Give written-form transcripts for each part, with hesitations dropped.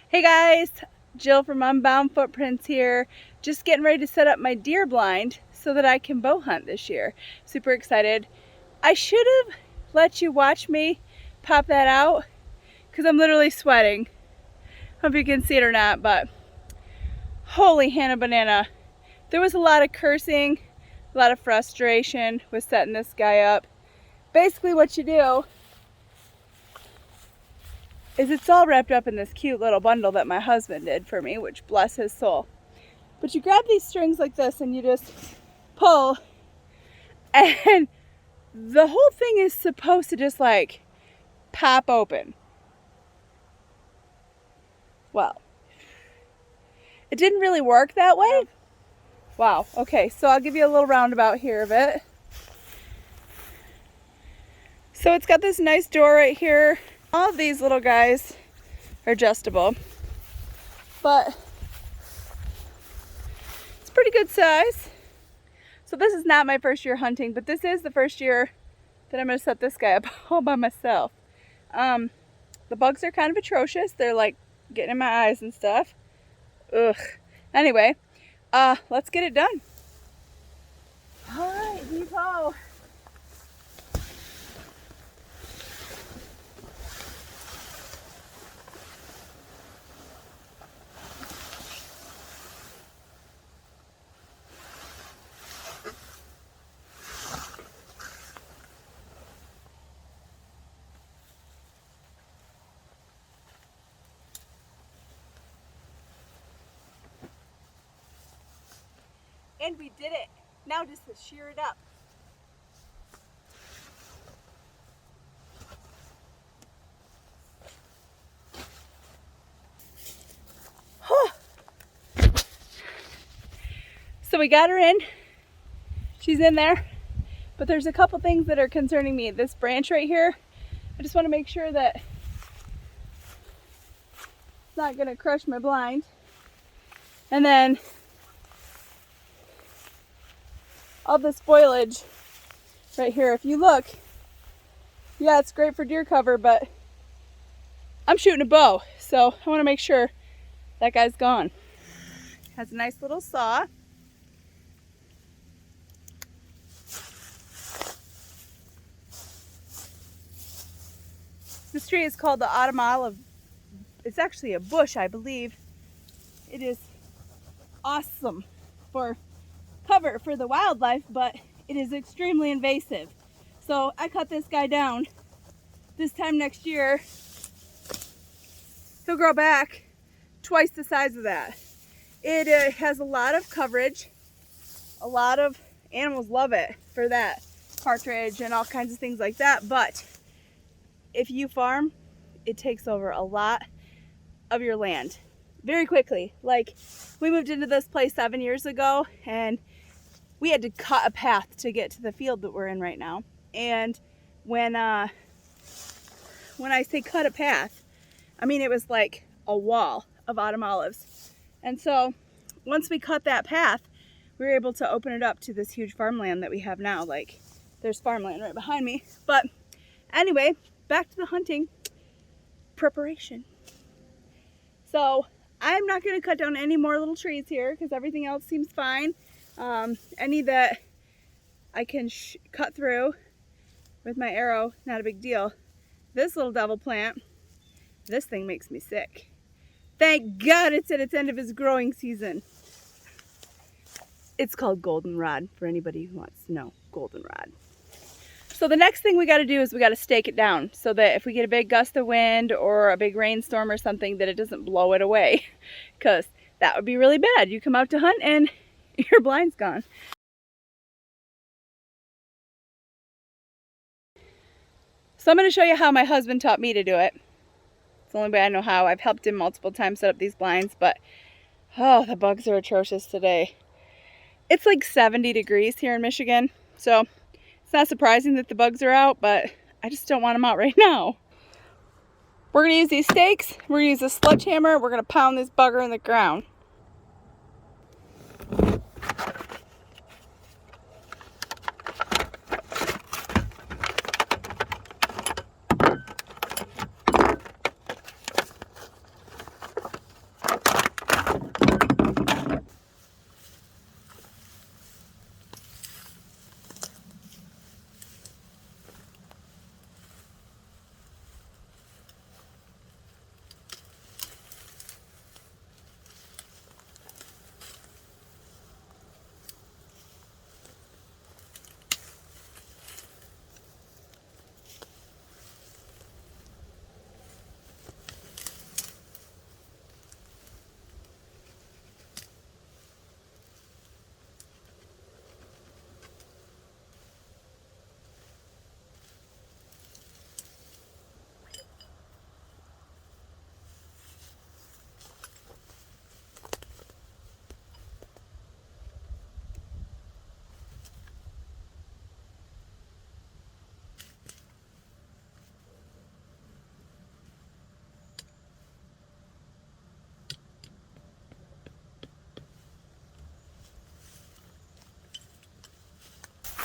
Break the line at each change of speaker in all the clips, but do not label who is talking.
Hey guys, Jill from Unbound Footprints here. Just getting ready to set up my deer blind so that I can bow hunt this year. Super excited. I should have let you watch me pop that out because I'm literally sweating. Hope you can see it or not, but holy Hannah banana. There was a lot of cursing, a lot of frustration with setting this guy up. Basically what you do is it's all wrapped up in this cute little bundle that my husband did for me, which bless his soul. But you grab these strings like this and you just pull, and the whole thing is supposed to just like pop open. Well, it didn't really work that way. Wow, okay, so I'll give you a little roundabout here of it. So it's got this nice door right here. All of these little guys are adjustable, but it's pretty good size. So this is not my first year hunting, but this is the first year that I'm gonna set this guy up all by myself. The bugs are kind of atrocious. They're like getting in my eyes and stuff. Ugh. Anyway, let's get it done. All right, Depot. And we did it. Now just to shear it up. So we got her in. She's in there. But there's a couple things that are concerning me. This branch right here, I just want to make sure that it's not going to crush my blind. And then all this foliage right here, if you look, yeah, it's great for deer cover, but I'm shooting a bow, so I want to make sure that guy's gone. Has a nice little saw. This tree is called the autumn olive. It's actually a bush, I believe. It is awesome for cover for the wildlife, but it is extremely invasive. So I cut this guy down. This time next year, he'll grow back twice the size of that. It has a lot of coverage. A lot of animals love it for that. Partridge and all kinds of things like that. But if you farm, it takes over a lot of your land very quickly. Like, we moved into this place 7 years ago and we had to cut a path to get to the field that we're in right now. And when I say cut a path, I mean it was like a wall of autumn olives. And so once we cut that path, we were able to open it up to this huge farmland that we have now. Like, there's farmland right behind me. But anyway, back to the hunting preparation. So I'm not going to cut down any more little trees here because everything else seems fine. Any that I can cut through with my arrow, not a big deal. This little devil plant, this thing makes me sick. Thank God it's at its end of its growing season. It's called goldenrod, for anybody who wants to know. Goldenrod. So the next thing we got to do is we got to stake it down so that if we get a big gust of wind or a big rainstorm or something, that it doesn't blow it away, because that would be really bad. You come out to hunt and your blind's gone. So I'm going to show you how my husband taught me to do it. It's the only way I know how. I've helped him multiple times set up these blinds, but oh, the bugs are atrocious today. It's like 70 degrees here in Michigan, so it's not surprising that the bugs are out, but I just don't want them out right now. We're going to use these stakes. We're going to use a sledgehammer. We're going to pound this bugger in the ground.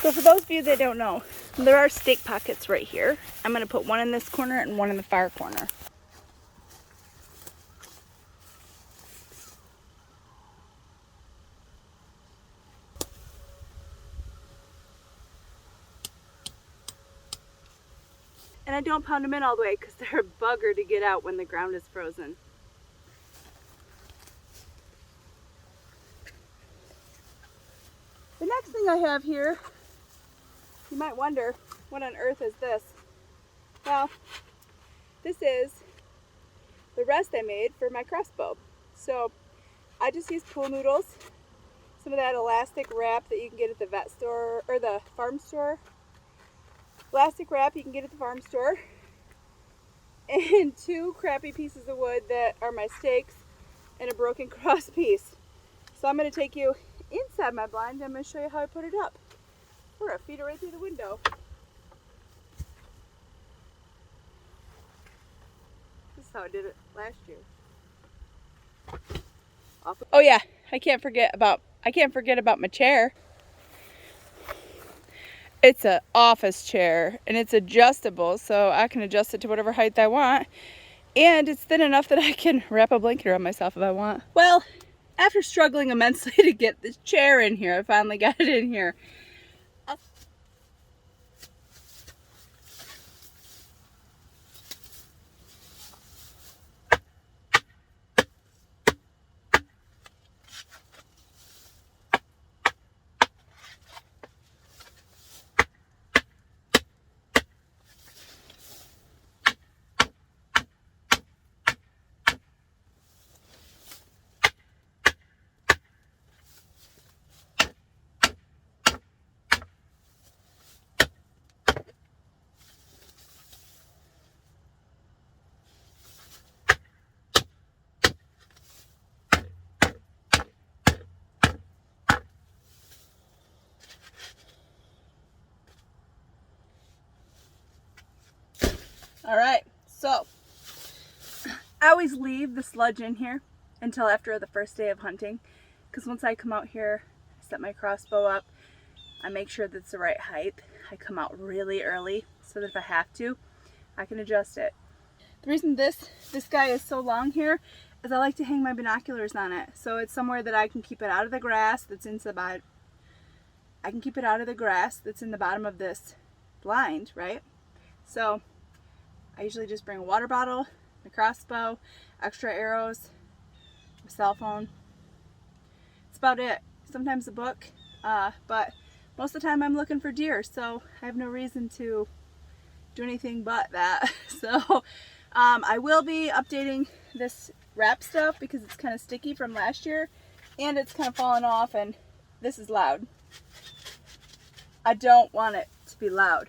So for those of you that don't know, there are stake pockets right here. I'm going to put one in this corner and one in the far corner. And I don't pound them in all the way because they're a bugger to get out when the ground is frozen. The next thing I have here, you might wonder, what on earth is this? Well, this is the rest I made for my crossbow. So I just used pool noodles, some of that elastic wrap that you can get at the vet store or the farm store. Elastic wrap you can get at the farm store. And 2 crappy pieces of wood that are my stakes and a broken cross piece. So I'm going to take you inside my blind. I'm going to show you how I put it up. We're going to feed it right through the window. This is how I did it last year. Oh yeah, I can't forget about my chair. It's an office chair and it's adjustable, so I can adjust it to whatever height I want. And it's thin enough that I can wrap a blanket around myself if I want. Well, after struggling immensely to get this chair in here, I finally got it in here. All right, so I always leave the sludge in here until after the first day of hunting, because once I come out here, I set my crossbow up, I make sure that it's the right height. I come out really early so that if I have to, I can adjust it. The reason this guy is so long here is I like to hang my binoculars on it, so it's somewhere that I can keep it out of the grass that's inside. I can keep it out of the grass that's in the bottom of this blind, right? So I usually just bring a water bottle, my crossbow, extra arrows, my cell phone. That's about it. Sometimes a book, but most of the time I'm looking for deer, so I have no reason to do anything but that. So I will be updating this wrap stuff because it's kind of sticky from last year and it's kind of fallen off, and this is loud. I don't want it to be loud.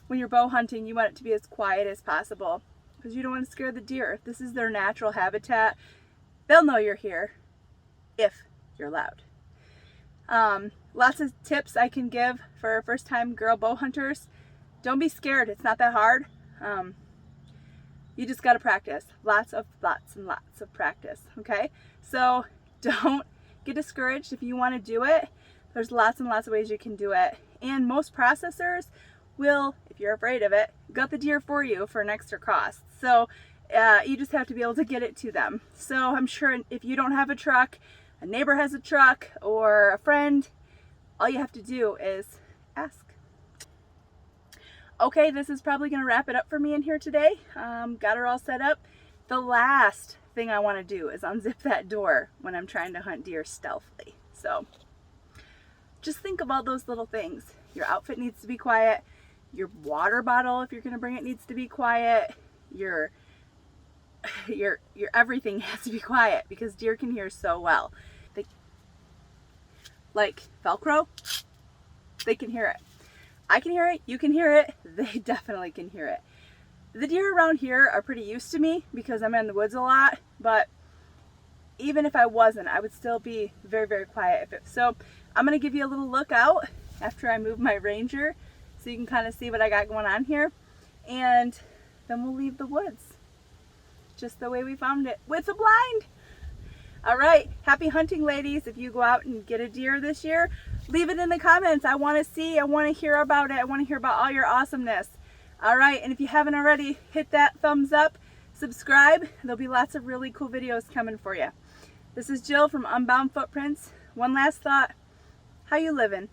When you're bow hunting, you want it to be as quiet as possible because you don't want to scare the deer. If this is their natural habitat, they'll know you're here if you're loud. Lots of tips I can give for first-time girl bow hunters. Don't be scared. It's not that hard. You just got to practice. Lots and lots of practice, okay? So don't get discouraged if you want to do it. There's lots and lots of ways you can do it. And most processors will, if you're afraid of it, gut the deer for you for an extra cost. So you just have to be able to get it to them. So I'm sure if you don't have a truck, a neighbor has a truck, or a friend, all you have to do is ask. Okay, this is probably going to wrap it up for me in here today. Got her all set up. The last thing I want to do is unzip that door when I'm trying to hunt deer stealthily. So just think of all those little things. Your outfit needs to be quiet. Your water bottle, if you're going to bring it, needs to be quiet. Your everything has to be quiet because deer can hear so well. They, like Velcro, they can hear it. I can hear it, you can hear it, they definitely can hear it. The deer around here are pretty used to me because I'm in the woods a lot, but even if I wasn't, I would still be very, very quiet. So I'm going to give you a little look out after I move my Ranger so you can kind of see what I got going on here. And then we'll leave the woods just the way we found it with a blind. All right, happy hunting, ladies. If you go out and get a deer this year, leave it in the comments. I want to see, I want to hear about it. I want to hear about all your awesomeness. All right, and if you haven't already, hit that thumbs up, subscribe. There'll be lots of really cool videos coming for you. This is Jill from Unbound Footprints. One last thought, how you living?